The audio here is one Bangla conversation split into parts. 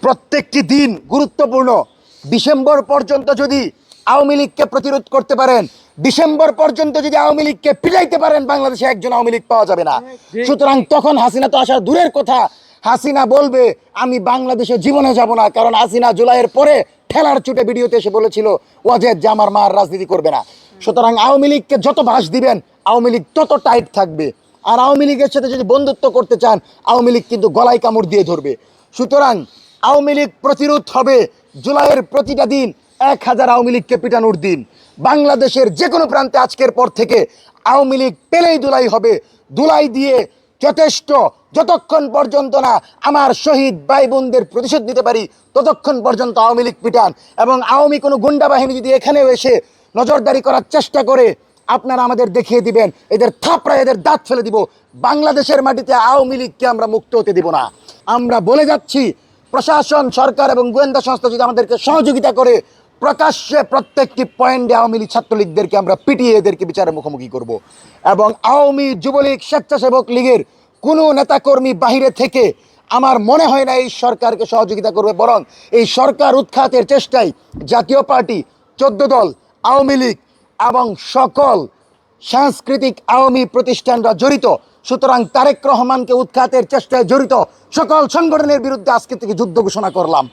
প্রত্যেকটি দিন গুরুত্বপূর্ণ। ডিসেম্বর পর্যন্ত যদি আওয়ামী লীগকে প্রতিরোধ করতে পারেন, ডিসেম্বর পর্যন্ত যদি আওয়ামী লীগকে পিটাইতে পারেন, বাংলাদেশে একজন আওয়ামী লীগ পাওয়া যাবে না। সুতরাং তখন হাসিনা তো আসার দূরের কথা, হাসিনা বলবে আমি বাংলাদেশে জীবনে যাব না। কারণ হাসিনা জুলাইয়ের পরে ঠেলার চুটে ভিডিওতে এসে বলেছিল ওয়াজেদ যে আমার মার রাজনীতি করবে না। সুতরাং আওয়ামী লীগকে যত ভাষ দিবেন আওয়ামী লীগ তত টাইট থাকবে। আর আওয়ামী লীগের সাথে যদি বন্ধুত্ব করতে চান, আওয়ামী লীগ কিন্তু গলায় কামড় দিয়ে ধরবে। সুতরাং আওয়ামী লীগ প্রতিরোধ হবে জুলাইয়ের প্রতিটা দিন 1000 আওয়ামী লীগকে পিটানোর দিন। বাংলাদেশের যে কোনো প্রান্তে আজকের পর থেকে আওয়ামী লীগ পেলেই দুলাই হবে। দুলাই দিয়ে যথেষ্ট, যতক্ষণ পর্যন্ত না আমার শহীদ ভাই বোনদের প্রতিশোধ নিতে পারি ততক্ষণ পর্যন্ত আওয়ামী লীগ পিটান। এবং আওয়ামী কোনো গুন্ডা বাহিনী যদি এখানেও এসে নজরদারি করার চেষ্টা করে, আপনারা আমাদের দেখিয়ে দিবেন, এদের থাপড়ায় এদের দাঁত ফেলে দিব। বাংলাদেশের মাটিতে আওয়ামী লীগকে আমরা মুক্ত হতে দিব না। আমরা বলে যাচ্ছি, প্রশাসন, সরকার এবং গোয়েন্দা সংস্থা যদি আমাদেরকে সহযোগিতা করে, প্রকাশ্যে প্রত্যেকটি পয়েন্টে আওয়ামী লীগ ছাত্রলীগদেরকে আমরা পিটিয়ে এদেরকে বিচারের মুখোমুখি করব। এবং আওয়ামী যুবলীগ স্বেচ্ছাসেবক লীগের কোনো নেতাকর্মী বাহিরে থেকে আমার মনে হয় না এই সরকারকে সহযোগিতা করবে। বরং এই সরকার উৎখাতের চেষ্টায় জাতীয় পার্টি, 14 দল, আওয়ামী লীগ এবং সকল সাংস্কৃতিক আওয়ামী প্রতিষ্ঠানরা জড়িত। সুতরাং তারেক রহমানকে উৎখাতের চেষ্টায় জড়িত সকল সংগঠনের বিরুদ্ধে আজকে থেকে যুদ্ধ ঘোষণা করলাম।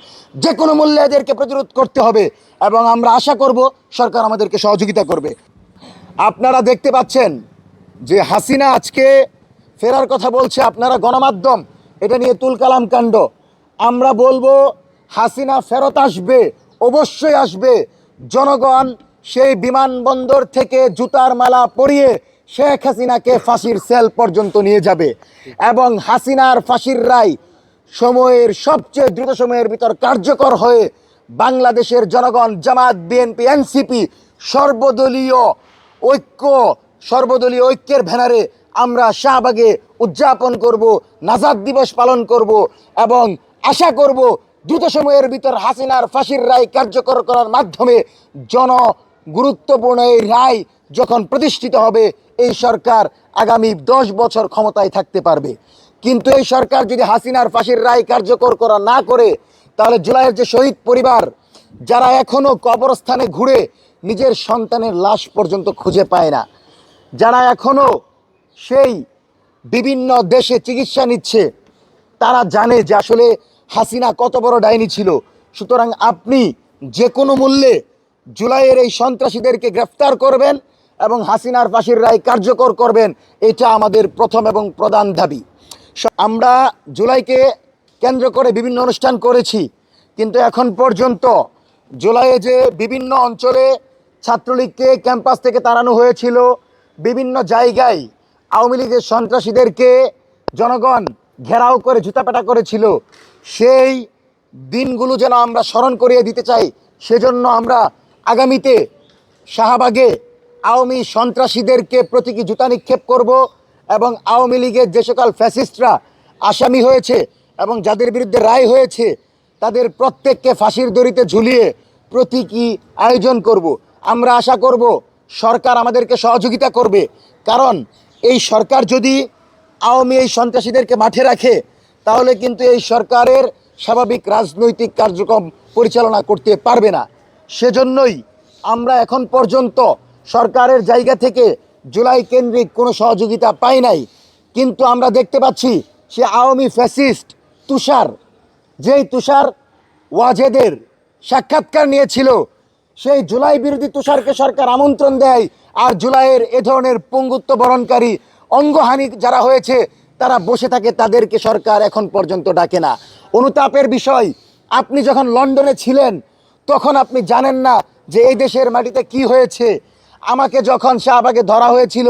যে কোনো মূল্যে এদেরকে প্রতিরোধ করতে হবে এবং আমরা আশা করব সরকার আমাদেরকে সহযোগিতা করবে। আপনারা দেখতে পাচ্ছেন যে হাসিনা আজকে ফেরার কথা বলছে। আপনারা গণমাধ্যম এটা নিয়ে তুলকালাম কাণ্ড। আমরা বলবো হাসিনা ফেরত আসবে, অবশ্যই আসবে। জনগণ সেই বিমানবন্দর থেকে জুতার মালা পরিয়ে শেখ হাসিনাকে ফাঁসির সেল পর্যন্ত নিয়ে যাবে এবং হাসিনার ফাঁসির রায় সময়ের সবচেয়ে দ্রুত সময়ের ভিতর কার্যকর হয়ে বাংলাদেশের জনগণ, জামাত, বিএনপি, এনসিপি সর্বদলীয় ঐক্যের ব্যানারে আমরা শাহবাগে উদযাপন করব, নাজাত দিবস পালন করব এবং আশা করব দ্রুত সময়ের ভিতর হাসিনার ফাঁসির রায় কার্যকর করার মাধ্যমে গুরুত্বপূর্ণ এই রায় যখন প্রতিষ্ঠিত হবে, এই সরকার আগামী 10 বছর ক্ষমতায় থাকতে পারবে। কিন্তু এই সরকার যদি হাসিনার ফাঁসির রায় কার্যকর করা না করে, তাহলে জুলাইয়ের যে শহীদ পরিবার যারা এখনো কবরস্থানে ঘুরে নিজের সন্তানের লাশ পর্যন্ত খুঁজে পায় না, যারা এখনো সেই বিভিন্ন দেশে চিকিৎসা নিচ্ছে, তারা জানে যে আসলে হাসিনা কত বড় ডাইনি ছিল। সুতরাং আপনি যে কোনো মূল্যে জুলাইয়ের এই সন্ত্রাসীদেরকে গ্রেফতার করবেন এবং হাসিনার ফাঁসির রায় কার্যকর করবেন, এটা আমাদের প্রথম এবং প্রধান দাবি। আমরা জুলাইকে কেন্দ্র করে বিভিন্ন অনুষ্ঠান করেছি, কিন্তু এখন পর্যন্ত জুলাইয়ে যে বিভিন্ন অঞ্চলে ছাত্রলীগকে ক্যাম্পাস থেকে তাড়ানো হয়েছিল, বিভিন্ন জায়গায় আওয়ামী লীগের সন্ত্রাসীদেরকে জনগণ ঘেরাও করে জুতাপেটা করেছিল, সেই দিনগুলো যেন আমরা স্মরণ করিয়ে দিতে চাই। সেজন্য আমরা আগামীতে শাহবাগে আওয়ামী সন্ত্রাসীদেরকে প্রতীকী জুতা নিক্ষেপ করব এবং আওয়ামী লীগের যে সকল ফ্যাসিস্টরা আসামি হয়েছে এবং যাদের বিরুদ্ধে রায় হয়েছে, তাদের প্রত্যেককে ফাঁসির দড়িতে ঝুলিয়ে প্রতীকী আয়োজন করব। আমরা আশা করব সরকার আমাদেরকে সহযোগিতা করবে, কারণ এই সরকার যদি আওয়ামী এই সন্ত্রাসীদেরকে মাঠে রাখে, তাহলে কিন্তু এই সরকারের স্বাভাবিক রাজনৈতিক কার্যক্রম পরিচালনা করতে পারবে না। সেজন্যই আমরা এখন পর্যন্ত সরকারের জায়গা থেকে জুলাই কেন্দ্রিক কোনো সহযোগিতা পাই নাই। কিন্তু আমরা দেখতে পাচ্ছি সে আওয়ামী ফ্যাসিস্ট তুষার, যেই তুষার ওয়াজেদের সাক্ষাৎকার নিয়েছিল, সেই জুলাই বিরোধী তুষারকে সরকার আমন্ত্রণ দেয়। আর জুলাইয়ের এ ধরনের পঙ্গুত্ব বরণকারী, অঙ্গহানি যারা হয়েছে তারা বসে থাকে, তাদেরকে সরকার এখন পর্যন্ত ডাকে না। অনুতাপের বিষয়, আপনি যখন লন্ডনে ছিলেন তখন আপনি জানেন না যে এই দেশের মাটিতে কি হয়েছে। আমাকে যখন শাহবাগে ধরা হয়েছিল,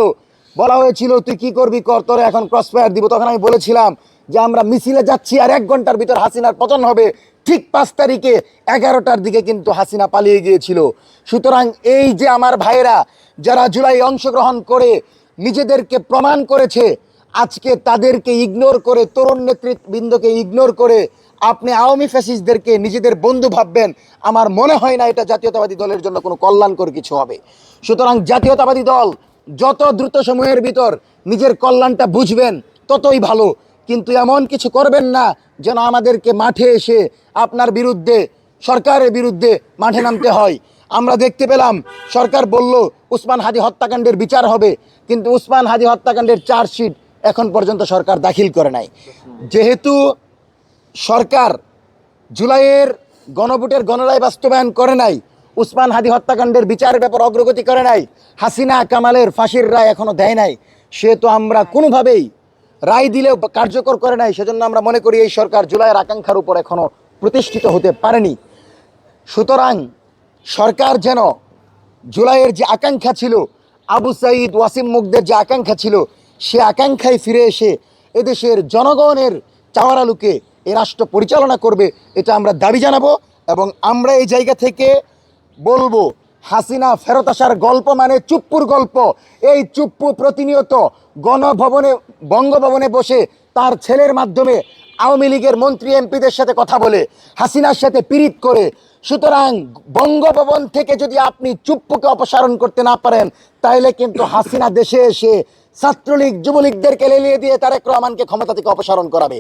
বলা হয়েছিল তুই কি করবি কর, তোরে এখন ক্রসফায়ার দিব, তখন আমি বলেছিলাম যে আমরা মিছিলে যাচ্ছি আর 1 ঘন্টার ভিতর হাসিনার পতন হবে। ঠিক 5 তারিখে 11টার দিকে কিন্তু হাসিনা পালিয়ে গিয়েছিল। সুতরাং এই যে আমার ভাইয়েরা যারা জুলাই অংশগ্রহণ করে নিজেদেরকে প্রমাণ করেছে, আজকে তাদেরকে ইগনোর করে, তরুণ নেতৃবৃন্দকে ইগনোর করে আপনি আওয়ামী ফ্যাসিস্টদেরকে নিজেদের বন্ধু ভাববেন, আমার মনে হয় না এটা জাতীয়তাবাদী দলের জন্য কোনো কল্যাণকর কিছু হবে। সুতরাং জাতীয়তাবাদী দল যত দ্রুত সময়ের ভিতর নিজের কল্যাণটা বুঝবেন ততই ভালো। কিন্তু এমন কিছু করবেন না যেন আমাদেরকে মাঠে এসে আপনার বিরুদ্ধে, সরকারের বিরুদ্ধে মাঠে নামতে হয়। আমরা দেখতে পেলাম সরকার বলল উসমান হাদি হত্যাকাণ্ডের বিচার হবে, কিন্তু উসমান হাদি হত্যাকাণ্ডের চার্জশিট এখন পর্যন্ত সরকার দাখিল করে নাই। যেহেতু সরকার জুলাইয়ের গণভোটের গণরায় বাস্তবায়ন করে নাই, উসমান হাদি হত্যাকাণ্ডের বিচারের ব্যাপার অগ্রগতি করে নাই, হাসিনা কামালের ফাঁসির রায় এখনও দেয় নাই, সেহেতু আমরা কোনোভাবেই রায় দিলেও কার্যকর করে নাই। সেজন্য আমরা মনে করি এই সরকার জুলাইয়ের আকাঙ্ক্ষার উপর এখনও প্রতিষ্ঠিত হতে পারেনি। সুতরাং সরকার যেন জুলাইয়ের যে আকাঙ্ক্ষা ছিল, আবু সাঈদ ওয়াসিম মুগ্ধের যে আকাঙ্ক্ষা ছিল, সে আকাঙ্ক্ষায় ফিরে এসে এদেশের জনগণের চাওয়ার আলোকে এ রাষ্ট্র পরিচালনা করবে, এটা আমরা দাবি জানাবো। এবং আমরা এই জায়গা থেকে বলবো, হাসিনা ফেরত আসার গল্প মানে চুপ্পুর গল্প। এই চুপ্পু প্রতিনিয়ত গণভবনে, বঙ্গভবনে বসে তার ছেলের মাধ্যমে আওয়ামী লীগের মন্ত্রী এমপিদের সাথে কথা বলে, হাসিনার সাথে পীড়িত করে। সুতরাং বঙ্গভবন থেকে যদি আপনি চুপ্পুকে অপসারণ করতে না পারেন, তাইলে কিন্তু হাসিনা দেশে এসে ছাত্রলীগ যুবলীগদেরকে লেলিয়ে দিয়ে তারেক রহমানকে ক্ষমতা থেকে অপসারণ করাবে।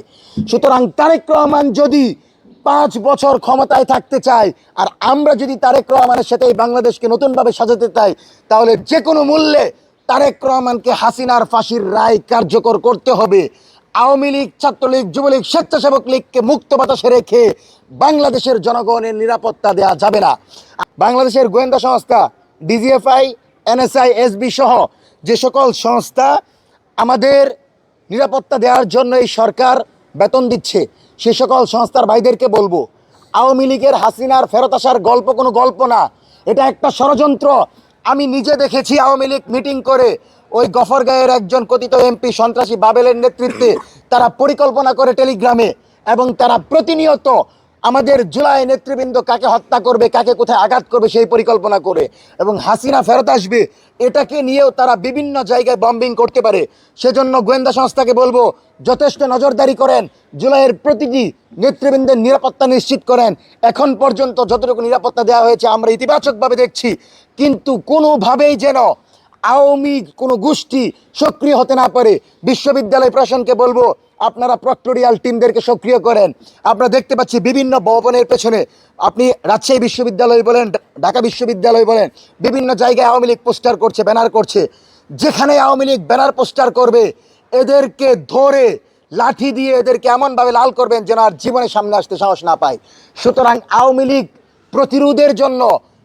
সুতরাং তারেক রহমান যদি 5 বছর ক্ষমতায় থাকতে চায়, আর আমরা যদি তারেক রহমানের সাথে এই বাংলাদেশকে নতুনভাবে সাজাতে চাই, তাহলে যে কোনো মূল্যে তারেক রহমানকে হাসিনার ফাঁসির রায় কার্যকর করতে হবে। আওয়ামী লীগ, ছাত্রলীগ, যুবলীগ, স্বেচ্ছাসেবক লীগকে মুক্ত বাতাসে রেখে বাংলাদেশের জনগণের নিরাপত্তা দেওয়া যাবে না। বাংলাদেশের গোয়েন্দা সংস্থা ডিজিএফআই, এনএসআই, এসবি সহ যে সকল সংস্থা আমাদের নিরাপত্তা দেওয়ার জন্য এই সরকার বেতন দিচ্ছে, সে সকল সংস্থার ভাইদেরকে বলবো, আওয়ামী লীগের হাসিনার ফেরত আসার গল্প কোনো গল্প না, এটা একটা ষড়যন্ত্র। আমি নিজে দেখেছি আওয়ামী লীগ মিটিং করে ওই গফরগাঁয়ের একজন কথিত এমপি সন্ত্রাসী বাবেলের নেতৃত্বে তারা পরিকল্পনা করে টেলিগ্রামে, এবং তারা প্রতিনিয়ত আমাদের জুলাই নেতৃবৃন্দ কাকে হত্যা করবে, কাকে কোথায় আঘাত করবে সেই পরিকল্পনা করে, এবং হাসিনা ফেরত আসবে এটাকে নিয়েও তারা বিভিন্ন জায়গায় বম্বিং করতে পারে। সেজন্য গোয়েন্দা সংস্থাকে বলবো, যথেষ্ট নজরদারি করেন, জুলাইয়ের প্রতিটি নেতৃবৃন্দের নিরাপত্তা নিশ্চিত করেন। এখন পর্যন্ত যতটুকু নিরাপত্তা দেওয়া হয়েছে আমরা ইতিবাচকভাবে দেখছি, কিন্তু কোনোভাবেই যেন আওয়ামী কোনো গোষ্ঠী সক্রিয় হতে না পারে। বিশ্ববিদ্যালয় প্রশাসনকে বলবো, আপনারা প্রক্টোরিয়াল টিমদেরকে সক্রিয় করেন। আমরা দেখতে পাচ্ছি বিভিন্ন ভবনের পেছনে, আপনি রাজশাহী বিশ্ববিদ্যালয় বলেন, ঢাকা বিশ্ববিদ্যালয় বলেন, বিভিন্ন জায়গায় আওয়ামী লীগ পোস্টার করছে, ব্যানার করছে। যেখানে আওয়ামী লীগ ব্যানার পোস্টার করবে, এদেরকে ধরে লাঠি দিয়ে এদেরকে এমনভাবে লাল করবেন যেন আর জীবনে সামনে আসতে সাহস না পায়। সুতরাং আওয়ামী লীগ প্রতিরোধের জন্য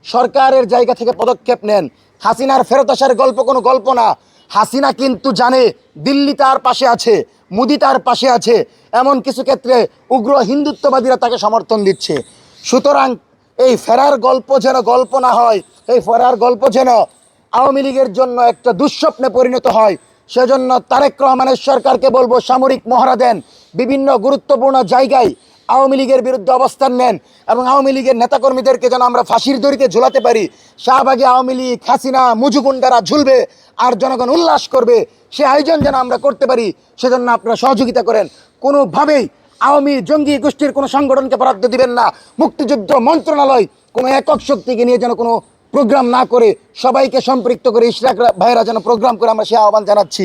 সরকারের জায়গা থেকে পদক্ষেপ নেন। হাসিনার ফেরত আসার গল্প কোনো গল্প না। হাসিনা কিন্তু জানে দিল্লি তার পাশে আছে, মোদি তার পাশে আছে, এমন কিছু ক্ষেত্রে উগ্র হিন্দুত্ববাদীরা তাকে সমর্থন দিচ্ছে। সুতরাং এই ফেরার গল্প যেন গল্প না হয়, এই ফেরার গল্প যেন আওয়ামী লীগের জন্য একটা দুঃস্বপ্নে পরিণত হয়। সেজন্য তারেক রহমানের সরকারকে বলবো, সামরিক মহড়া দেন, বিভিন্ন গুরুত্বপূর্ণ জায়গায় আওয়ামী লীগের বিরুদ্ধে অবস্থান নেন, এবং আওয়ামী লীগের নেতাকর্মীদেরকে যেন আমরা ফাঁসির দড়িতে ঝুলাতে পারি। শাহবাগে আওয়ামী লীগ, হাসিনা, মুজুগুন্ডারা ঝুলবে আর জনগণ উল্লাস করবে, সে আয়োজন যেন আমরা করতে পারি। সেজন্য আপনারা সহযোগিতা করেন। কোনোভাবেই আওয়ামী জঙ্গি গোষ্ঠীর কোনো সংগঠনকে বরাদ্দ দিবেন না। মুক্তিযুদ্ধ মন্ত্রণালয় কোনো একক শক্তিকে নিয়ে যেন কোনো প্রোগ্রাম না করে সবাইকে সম্পৃক্ত করে ইশরাক ভাইয়েরা যেন প্রোগ্রাম করে, আমরা সে আহ্বান জানাচ্ছি।